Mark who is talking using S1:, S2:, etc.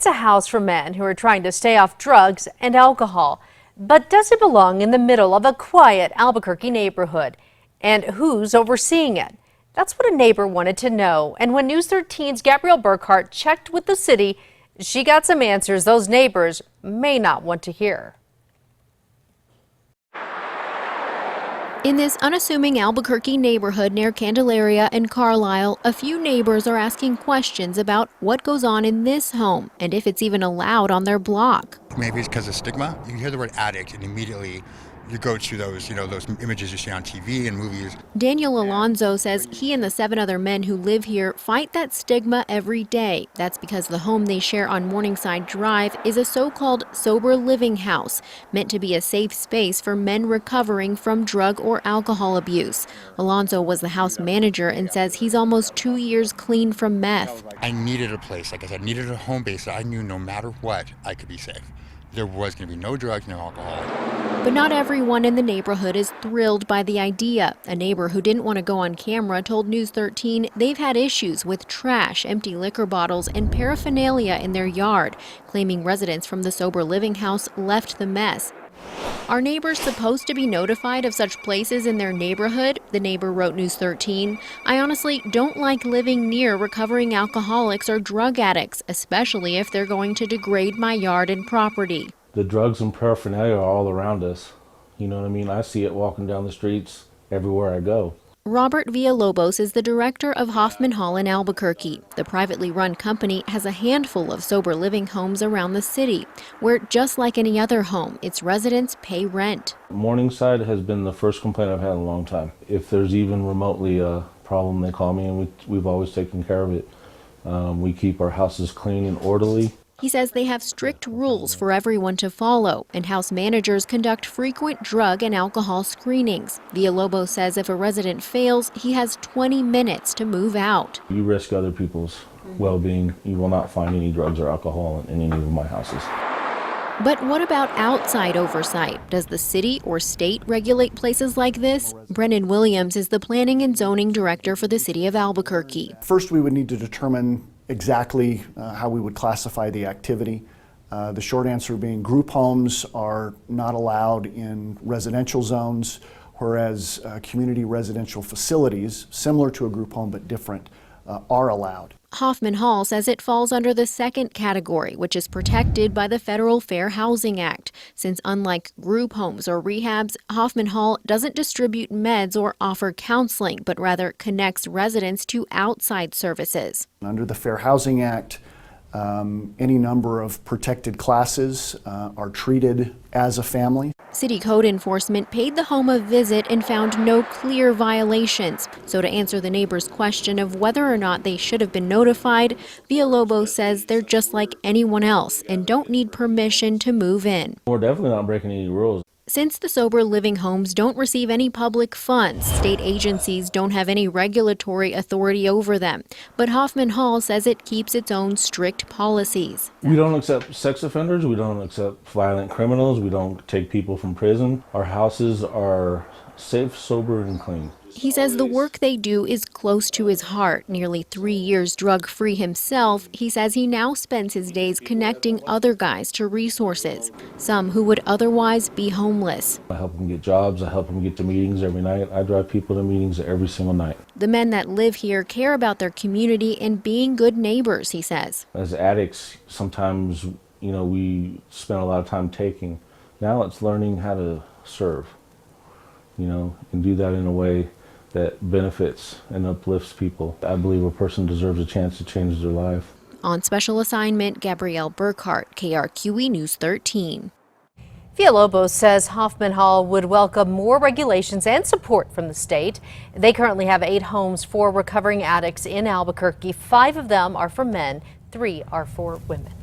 S1: It's a house for men who are trying to stay off drugs and alcohol. But does it belong in the middle of a quiet Albuquerque neighborhood? And who's overseeing it? That's what a neighbor wanted to know. And when News 13's Gabrielle Burkhart checked with the city, she got some answers those neighbors may not want to hear. In this unassuming Albuquerque neighborhood near Candelaria and Carlisle, a few neighbors are asking questions about what goes on in this home and if it's even allowed on their block.
S2: Maybe it's because of stigma. You hear the word addict and immediately you go to those, those images you see on TV and movies.
S1: Daniel Alonzo says he and the 7 other men who live here fight that stigma every day. That's because the home they share on Morningside Drive is a so-called sober living house, meant to be a safe space for men recovering from drug or alcohol abuse. Alonzo was the house manager and says he's almost 2 years clean from meth.
S2: I needed a place, like I said, needed a home base that I knew no matter what, I could be safe. There was going to be no drugs, no alcohol.
S1: But not everyone in the neighborhood is thrilled by the idea. A neighbor who didn't want to go on camera told News 13 they've had issues with trash, empty liquor bottles, and paraphernalia in their yard, claiming residents from the sober living house left the mess. Are neighbors supposed to be notified of such places in their neighborhood? The neighbor wrote News 13. I honestly don't like living near recovering alcoholics or drug addicts, especially if they're going to degrade my yard and property.
S3: The drugs and paraphernalia are all around us. You know what I mean? I see it walking down the streets everywhere I go.
S1: Robert Villalobos is the director of Hoffman Hall in Albuquerque. The privately run company has a handful of sober living homes around the city, where just like any other home, its residents pay rent.
S3: Morningside has been the first complaint I've had in a long time. If there's even remotely a problem, they call me, and we've always taken care of it. We keep our houses clean and orderly.
S1: He says they have strict rules for everyone to follow, and house managers conduct frequent drug and alcohol screenings. Villalobos says if a resident fails, he has 20 minutes to move out.
S3: You risk other people's well-being. You will not find any drugs or alcohol in any of my houses.
S1: But what about outside oversight? Does the city or state regulate places like this? Brennan Williams is the Planning and Zoning Director for the city of Albuquerque.
S4: First, we would need to determine exactly how we would classify the activity. The short answer being group homes are not allowed in residential zones, whereas community residential facilities, similar to a group home but different, are allowed.
S1: Hoffman Hall says it falls under the second category, which is protected by the Federal Fair Housing Act. Since unlike group homes or rehabs, Hoffman Hall doesn't distribute meds or offer counseling, but rather connects residents to outside services.
S4: Under the Fair Housing Act, any number of protected classes are treated as a family.
S1: City code enforcement paid the home a visit and found no clear violations. So to answer the neighbor's question of whether or not they should have been notified, Villalobos says they're just like anyone else and don't need permission to move in.
S3: We're definitely not breaking any rules.
S1: Since the sober living homes don't receive any public funds, state agencies don't have any regulatory authority over them. But Hoffman Hall says it keeps its own strict policies.
S3: We don't accept sex offenders. We don't accept violent criminals. We don't take people from prison. Our houses are safe, sober, and clean.
S1: He says the work they do is close to his heart. Nearly 3 years drug-free himself, he says he now spends his days connecting other guys to resources, some who would otherwise be homeless.
S3: I help them get jobs. I help them get to meetings every night. I drive people to meetings every single night.
S1: The men that live here care about their community and being good neighbors, he says.
S3: As addicts, sometimes, we spend a lot of time taking. Now it's learning how to serve, and do that in a way that benefits and uplifts people. I believe a person deserves a chance to change their life.
S1: On special assignment, Gabrielle Burkhart, KRQE News 13. Villalobos says Hoffman Hall would welcome more regulations and support from the state. They currently have 8 homes for recovering addicts in Albuquerque. 5 of them are for men, 3 are for women.